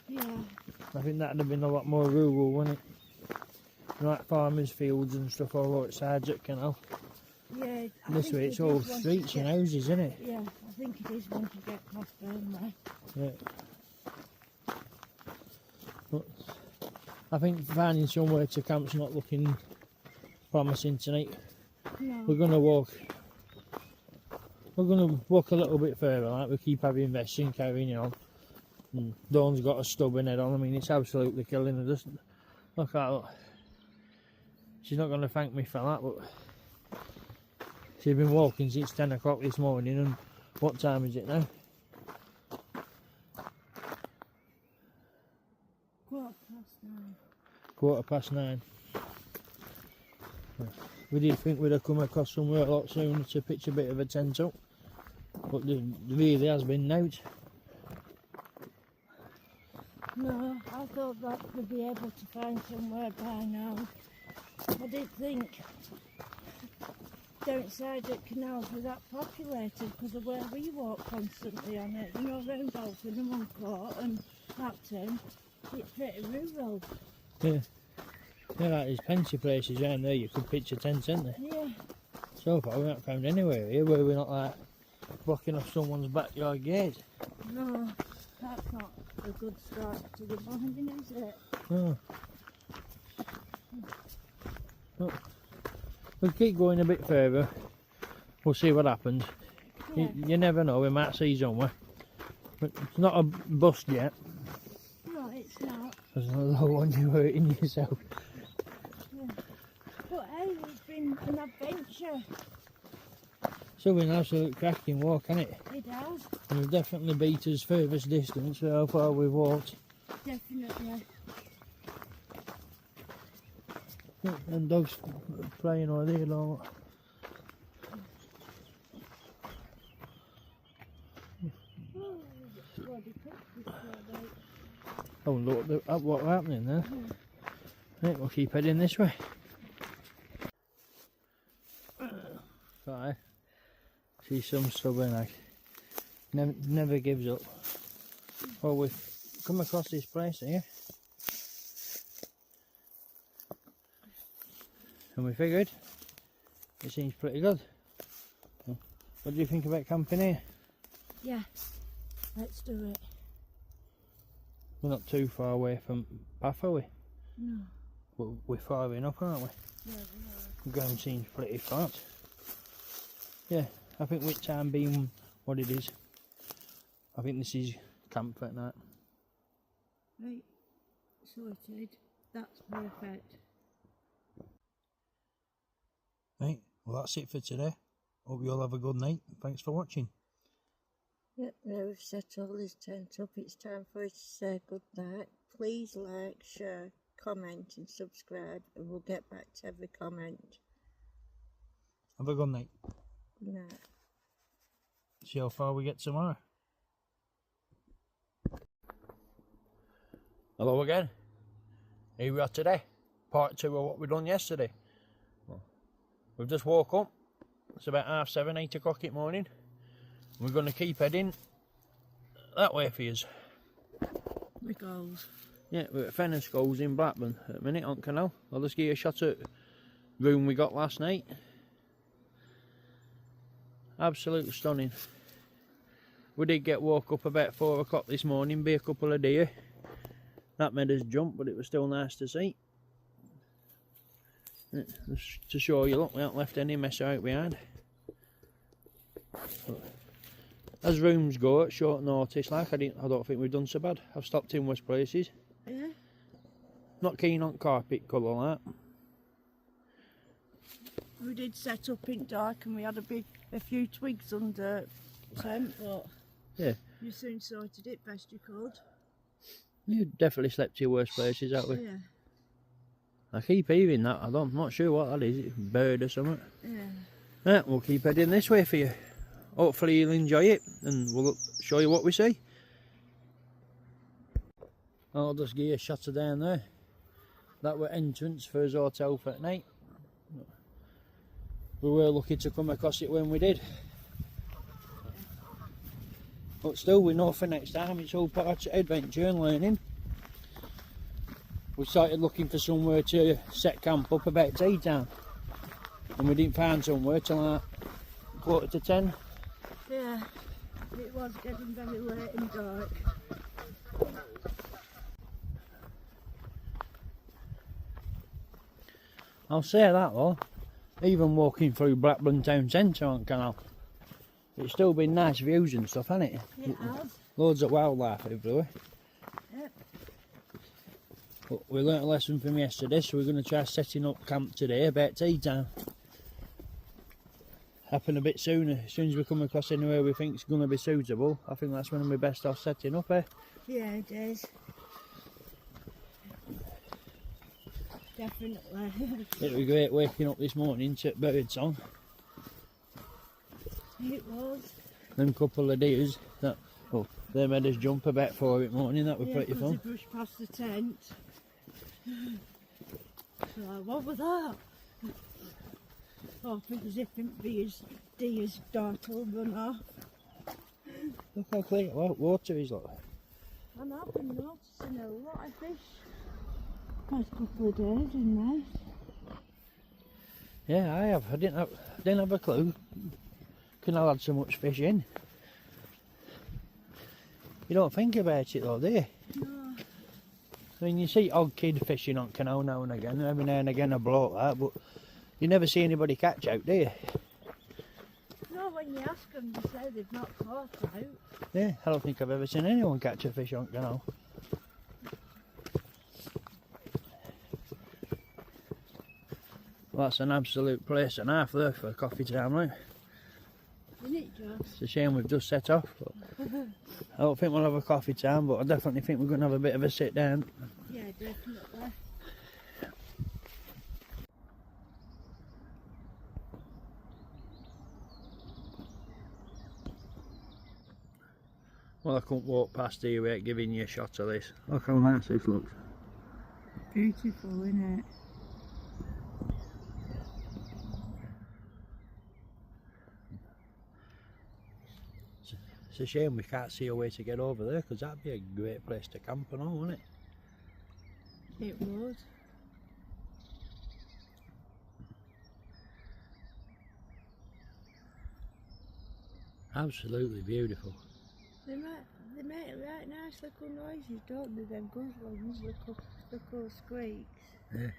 Yeah. I think that'd have been a lot more rural, wouldn't it? Like farmers' fields and stuff all outside the canal. Yeah. This way it's all streets and houses, isn't it? Yeah, I think it is once you get past Burnley. Yeah. But I think finding somewhere to camp's not looking promising tonight. No. We're gonna walk a little bit further, like we keep having vesting carrying on. And Dawn's got a stubborn head on. I mean, it's absolutely killing her. Just look at that. She's not going to thank me for that, but she's been walking since 10 o'clock this morning, and what time is it now? Quarter past nine. We did think we'd have come across somewhere a lot sooner to pitch a bit of a tent up, but there really has been nought. No, I thought that we'd be able to find somewhere by now. I didn't think downside at canals were that populated because of where we walk constantly on it. You know, around Altham and Moncourt and Altham, it's pretty rural. Yeah. Yeah, like there's plenty of places around there you could pitch a tent, isn't there? Yeah. So far we've not found anywhere here where we're not like blocking off someone's backyard gate. No, that's not a good start to the morning, is it? No. Well, we'll keep going a bit further. We'll see what happens. Yeah. You never know, we might see somewhere. But it's not a bust yet. No, it's not. There's another one you're hurting yourself. Yeah. But hey, it's been an adventure. So been an absolute cracking walk, hasn't it? It has. And we've definitely beat us furthest distance for how far we've walked. Definitely. And dogs playing all there, like. Oh, look at what's happening there. Right, we'll keep heading this way. Right, she's some stubborn egg. Never gives up. Well, we've come across this place here, and we figured it seems pretty good. What do you think about camping here? Yeah, let's do it. We're not too far away from Bath, are we? No. We're far enough, aren't we? Yeah, we are. The ground seems pretty flat. Yeah, I think with time being what it is, I think this is camp for night. Right, sorted. That's perfect. Right, well that's it for today. Hope you all have a good night. Thanks for watching. Yep, now we've set all this tent up, it's time for us to say good night. Please like, share, comment and subscribe, and we'll get back to every comment. Have a good night. Good night. See how far we get tomorrow. Hello again. Here we are today. Part 2 of what we done yesterday. We've just woke up. It's about 7:30, 8 o'clock in the morning. We're going to keep heading that way for us. The goals. Yeah, we're at Fenner Scholes in Blackburn at the minute on canal. I'll just give you a shot at the room we got last night. Absolutely stunning. We did get woke up about 4 o'clock this morning by a couple of deer. That made us jump, but it was still nice to see. Just to show you, look, we haven't left any mess out behind. But as rooms go at short notice, like I don't think we've done so bad. I've stopped in worse places. Yeah. Not keen on carpet colour like that. We did set up in dark and we had a few twigs under tent, but yeah, you soon sorted it best you could. You definitely slept in worse places, haven't we? Yeah. I keep hearing that. I'm not sure what that is. It's a bird or something. Yeah. Yeah, we'll keep heading this way for you. Hopefully you'll enjoy it and we'll show you what we see. I'll just give you a shot of down there. That were entrance for his hotel for the night. We were lucky to come across it when we did. But still, we know for next time it's all part of adventure and learning. We started looking for somewhere to set camp up about tea time. And we didn't find somewhere till like 9:45. Yeah, it was getting very late and dark. I'll say that though. Even walking through Blackburn town centre on canal, it's still been nice views and stuff, hasn't it? It has. Loads of wildlife everywhere. Yep. But we learnt a lesson from yesterday, so we're going to try setting up camp today about tea time. Happen a bit sooner. As soon as we come across anywhere we think is going to be suitable, I think that's when we're best off setting up, eh? Yeah, it is. Definitely. It was great waking up this morning to bird song. It was. Them couple of deers that, well, they made us jump about 4 in the morning. That was pretty Yeah, fun. they brushed past the tent. So, what was that? Oh, I think as if deer's startled run off. Look how clear water is like. I know, I've been noticing a lot of fish. Past couple of days in there. Yeah, I have. I didn't have a clue. Canal had so much fish in. You don't think about it though, do you? No. I mean, you see odd kid fishing on canal now and again. Every now and again a bloke that, but you never see anybody catch out, do you? No, when you ask them, they say they've not caught out. Yeah, I don't think I've ever seen anyone catch a fish on canal. Well, that's an absolute place and a half there for coffee time, right? Isn't it, Josh? It's a shame we've just set off. But I don't think we'll have a coffee time, but I definitely think we're going to have a bit of a sit down. Yeah, definitely. Well, I couldn't walk past here without giving you a shot of this. Look how nice this looks. Beautiful, isn't it? It's a shame we can't see a way to get over there, because that'd be a great place to camp and all, wouldn't it? It would. Absolutely beautiful. They make right nice little noises, don't they? Them good ones, little squeaks. Yeah.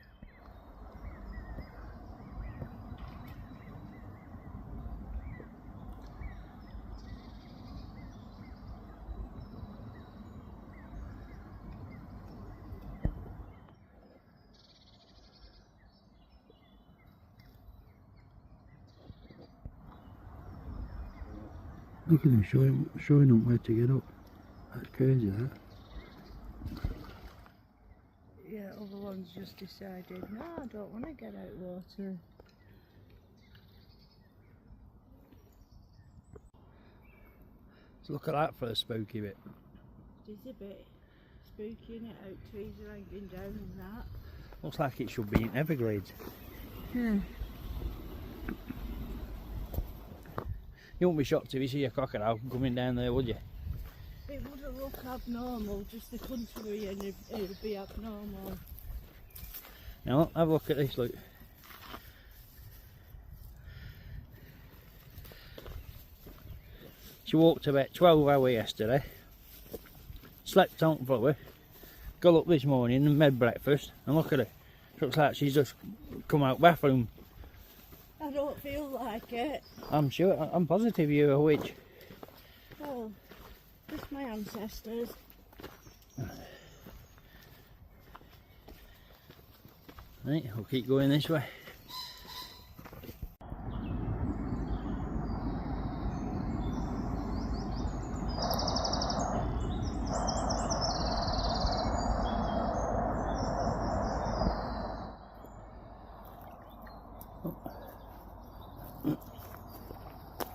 Look at them showing them where to get up. That's crazy, that. Yeah, other ones just decided, no, I don't want to get out water. So look at that for a spooky bit. It is a bit spooky, innit? Out trees are hanging down and that. Looks like it should be in Everglades. Yeah. You won't be shocked if you see a crocodile coming down there, would you? It wouldn't look abnormal, just the country and it'd be abnormal. Now look, have a look at this, look. She walked about 12 hours yesterday, slept on fully, got up this morning and made breakfast, and look at her. Looks like she's just come out bathroom. I don't feel like it. I'm positive you're a witch. Well, just my ancestors. Right, we'll keep going this way.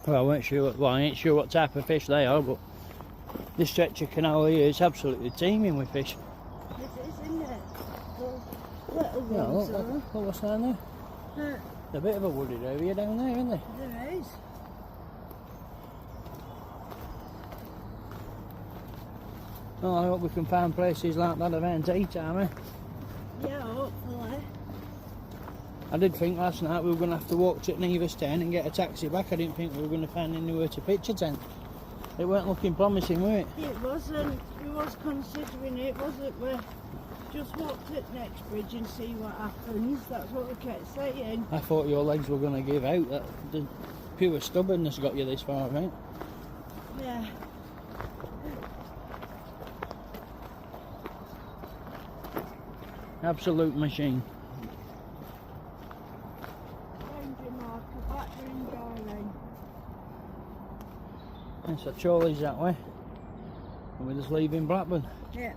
Well, I ain't sure what type of fish they are, but this stretch of canal here is absolutely teeming with fish. It is, isn't it? Little Yeah, ones, look what's down there. though. There's a bit of a wooded area down there, isn't there? There is. Oh, I hope we can find places like that around tea time, eh? Yeah, hopefully. I did think last night we were going to have to walk to Nevis Town and get a taxi back. I didn't think we were going to find anywhere to pitch a tent. It weren't looking promising, were it? It wasn't. We was considering it, wasn't we? just walk to the next bridge and see what happens. That's what we kept saying. I thought your legs were going to give out. That the pure stubbornness got you this far, right? Yeah. Absolute machine. Danger marker, battering darling. And so Charlie's that way. And we're just leaving Blackburn. Yeah.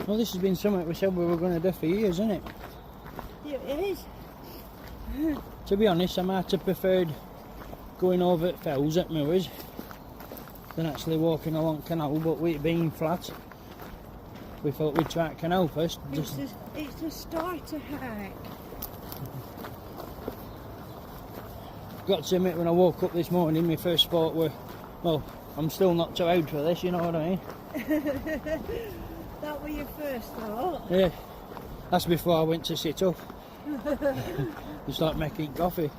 Well, this has been something we said we were going to do for years, isn't it? Yeah, it is. To be honest, I might have preferred going over at Fells at Moors than actually walking along canal, but with it being flat, we thought we'd try canal first. It's a starter hike. Got to admit, when I woke up this morning, my first thought were, well, I'm still not too old for this, you know what I mean? That were your first thought? Yeah, that's before I went to sit up. It's like making coffee.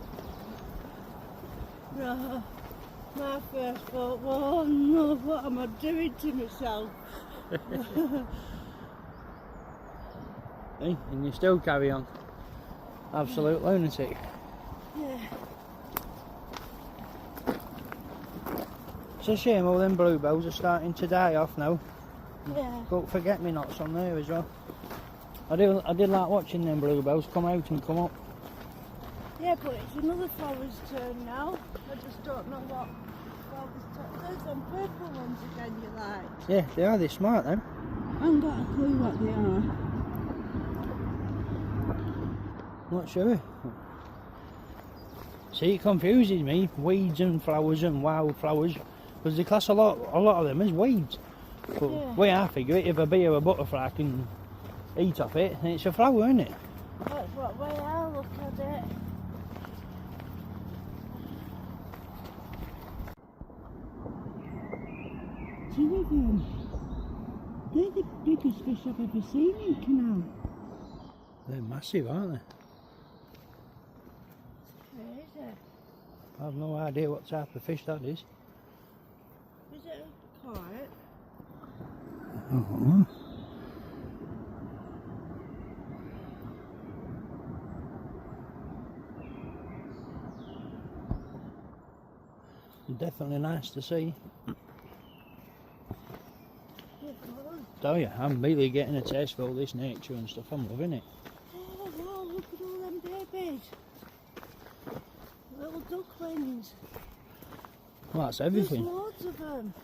No, my first thought was, oh no, what am I doing to myself? Hey, and you still carry on. Absolute lunatic. Yeah. It's a shame all them bluebells are starting to die off now. Yeah. Got forget-me-nots on there as well. I did like watching them bluebells come out and come up. Yeah, but it's another flower's turn now. I just don't know what flower's turn. There's some purple ones again you like. Yeah, they are. They're smart, them. I haven't got a clue what they are. Not sure. See, it confuses me. Weeds and flowers and wildflowers, because they class a lot of them as weeds. But Yeah. way I figure it, if a bee or a butterfly can eat off it, then it's a flower, isn't it? That's what way I look at it. Two of them. They're the biggest fish I've ever seen in canal. They're massive, aren't they? Crazy. I have no idea what type of fish that is. Is it a quiet? Oh. Definitely nice to see. Tell you, I'm really getting a taste for all this nature and stuff. I'm loving it. Oh wow, look at all them babies. Little ducklings. Well, that's There's everything. loads of them.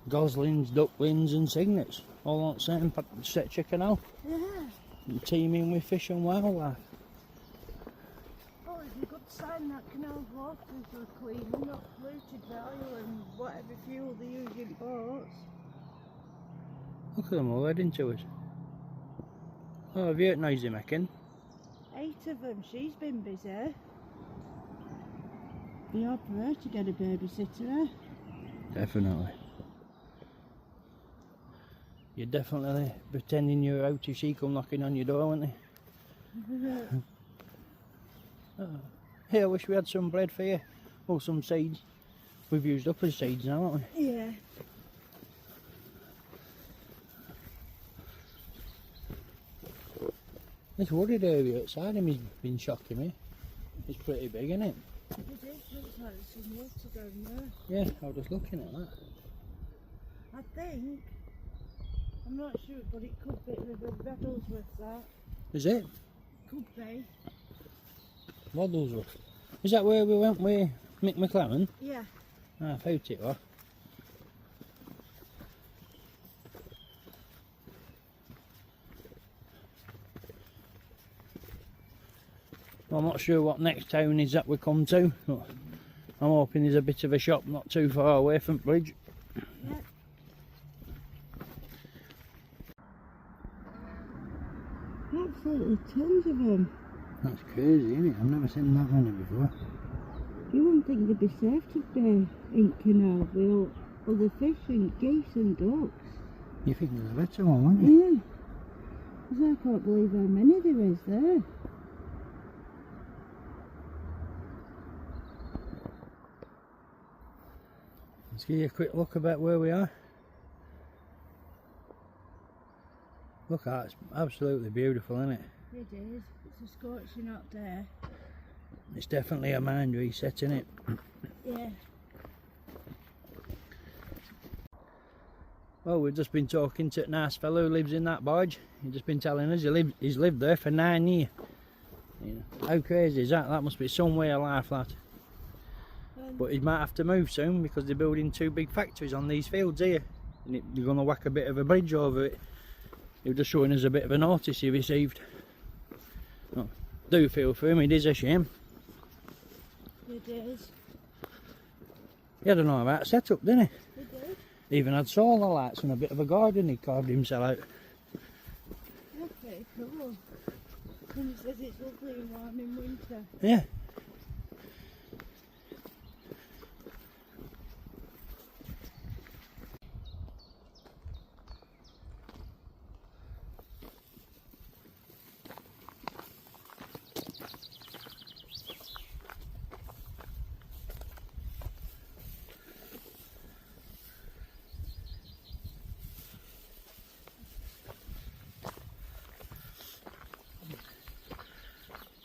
Goslings, ducklings and cygnets. All on the same section of canal. Yeah. Teeming with fish and wildlife. Oh, it's a good sign that canal waters are clean and not polluted by oil and whatever fuel they use in boats. Look at them all heading to us. Oh, have you heard noisy making? 8 of them. She's been busy. Be hard for her to get a babysitter. Eh? Definitely. You're definitely pretending you're out if she come knocking on your door, weren't they? Hey, I wish we had some bread for you. Or some seeds. We've used up as seeds now, haven't we? Yeah. This wooded area outside him has been shocking me. It's pretty big, isn't it? It is. Looks like there's some water down there. Yeah, I was just looking at that. I think. I'm not sure, but it could be the Riddlesworth that. Is it? Could be. Waddlesworth. Is that where we went with Mick McLaren? Yeah. Ah, I thought it was. I'm not sure what next town is that we come to, but I'm hoping there's a bit of a shop not too far away from the bridge. Yeah. Absolutely tons of them. That's crazy, isn't it? I've never seen that many before. You wouldn't think they'd be safe to be in canal with all the fish and geese and ducks. You think there's a better one, wouldn't you? Yeah. 'Cause I can't believe how many there is there. Let's give you a quick look about where we are. Look at that, it's absolutely beautiful, isn't it? It is. It's a scorching hot day. It's definitely a mind reset, isn't it? Yeah. Well, we've just been talking to a nice fellow who lives in that barge. He's just been telling us he's lived there for 9 years. You know, how crazy is that? That must be some way of life, that. But he might have to move soon because they're building 2 big factories on these fields here. And they're going to whack a bit of a bridge over it. He was just showing us a bit of a notice he received. Oh, do feel for him, it is a shame. It is. He had an alright setup, didn't he? It did. Even had solar lights and a bit of a garden he carved himself out. That's pretty cool. And he says it's lovely and warm in winter. Yeah.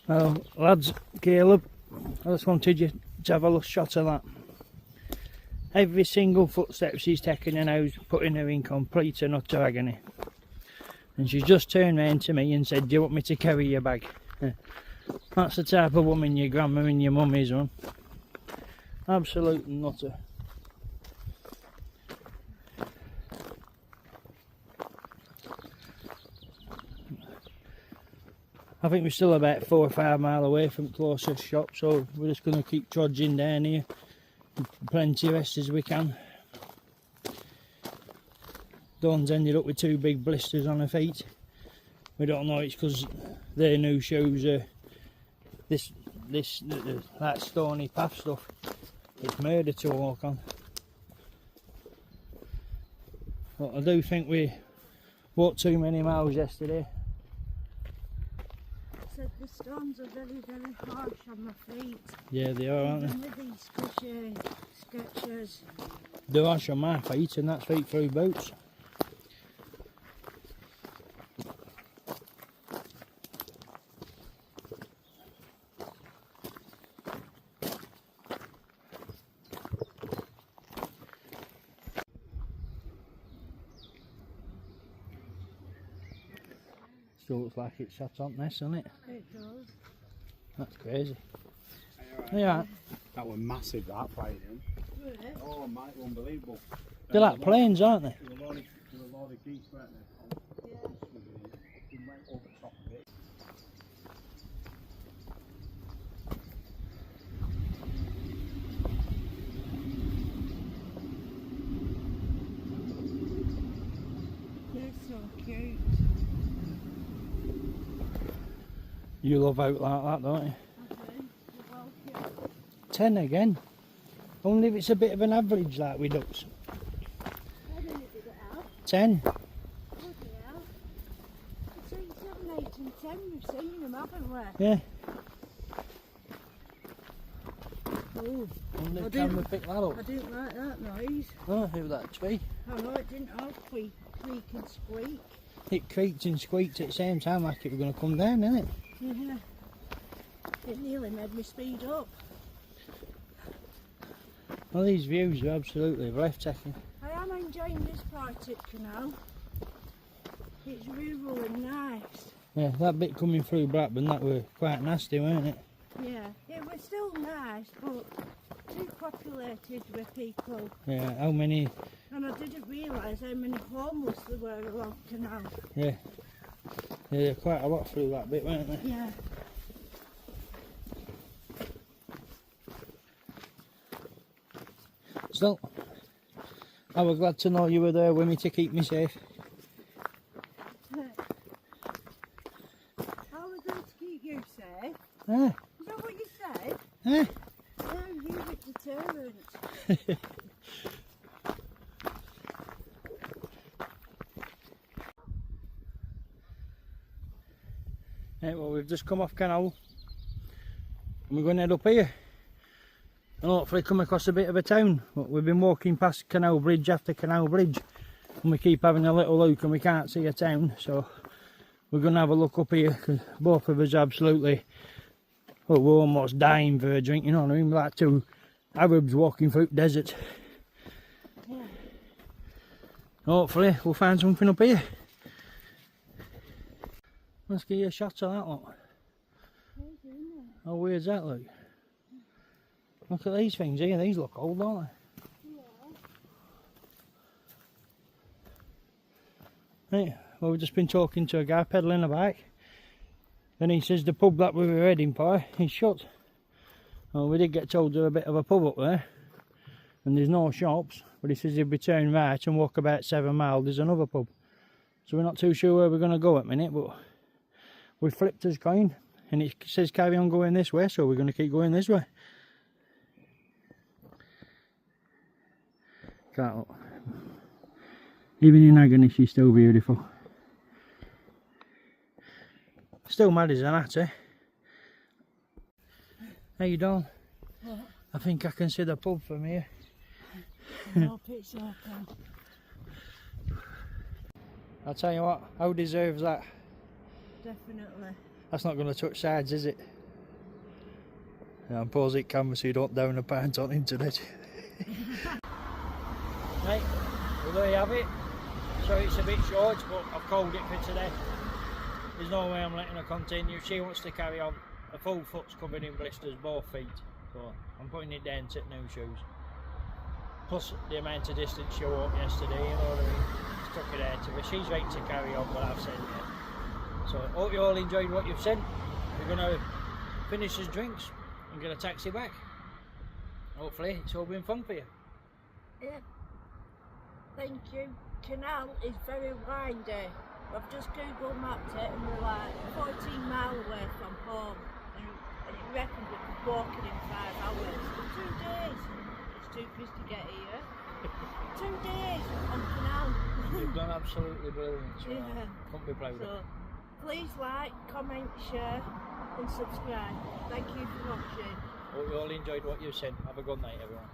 Well, lads, Caleb, I just wanted you to have a look shot of that. Every single footstep she's taken in now is putting her in complete and utter agony. And she's just turned round to me and said, "Do you want me to carry your bag?" That's the type of woman your grandma and your mum is, one. Absolute nutter. I think we're still about 4 or 5 miles away from the closest shop, so we're just going to keep trudging down here. Plenty of rest as we can. Dawn's ended up with 2 big blisters on her feet. We don't know it's because their new shoes are that stony path stuff. It's murder to walk on. But I do think we walked too many miles yesterday. Said the stones are very, very harsh on my feet. Yeah, they are, aren't Even with these squishy sketchers. They're harsh on my feet, and that's feet through boots. Still looks like it's sat on this, doesn't it? It does. That's crazy. Yeah. That was massive, that fighting. Really? Oh, mate, unbelievable. They're like planes, aren't they? There were a lot of geese, weren't there? Yeah. It went over the top of it. They're so cute. You love out like that, don't you? I do. They're well cute. 10 again. Only if it's a bit of an average like with ducks. How many did it have? 10. Bloody hell. Between 7, 8 and 10 we've seen them, haven't we? Yeah. Oh, Only I can didn't- we pick that up. I didn't like that noise. Oh, who that tree? I know it didn't have creak and squeak. It creaked and squeaked at the same time like it was going to come down, didn't it? Yeah. It nearly made me speed up. Well, these views are absolutely breathtaking. I am enjoying this part of the canal. It's rural and nice. Yeah, that bit coming through Blackburn, that were quite nasty, weren't it? Yeah, it was still nice, but too populated with people. Yeah, how many? And I didn't realise how many homeless there were along the canal. Yeah. Yeah, quite a lot through that bit, weren't they? Yeah. Still, I was glad to know you were there with me to keep me safe. I was going to keep you safe. Ah, Is that what you said? ah. No, you were deterrent. Right, well, we've just come off canal and we're going to head up here and hopefully come across a bit of a town. But we've been walking past canal bridge after canal bridge and we keep having a little look and we can't see a town, so we're going to have a look up here because both of us absolutely, well, we're almost dying for a drink, you know what I mean? We're like two Arabs walking through the desert. Yeah. Hopefully we'll find something up here. Let's get you a shot of that look. How weird's that look? Look at these things here, these look old, don't they? Right, well, we've just been talking to a guy peddling a bike, and he says the pub that we were heading for is shut. Well, we did get told there's a bit of a pub up there, and there's no shops, but he says if we turn right and walk about 7 miles, there's another pub. So we're not too sure where we're going to go at the minute, but we flipped his coin, and it says carry on going this way, so we're going to keep going this way. Can't look. Even in agony, she's still beautiful. Still mad as an hat, eh? How you doing? What? I think I can see the pub from here. No, it's okay. I'll tell you what, how deserves that? Definitely. That's not going to touch sides, is it? Yeah, and pause it camera so you don't down a pint on internet. Right, well there you have it. So it's a bit short, but I've called it for today. There's no way I'm letting her continue. She wants to carry on. Her full foot's covered in blisters, both feet. So I'm putting it down to new shoes. Plus the amount of distance she walked yesterday, you know what I mean? Stuck it out to her. She's ready to carry on what I've said here. So I hope you all enjoyed what you've seen. We're going to finish his drinks and get a taxi back. Hopefully it's all been fun for you. Yeah. Thank you. Canal is very windy. I've just Google mapped it and we're like 14 miles away from home, and it reckons we could walk it in 5 hours. 2 days. It's too close to get here. 2 days on canal. You've done absolutely brilliant. So Yeah. couldn't be prouder. So please like, comment, share and subscribe. Thank you for watching. Hope you all enjoyed what you've seen. Have a good night, everyone.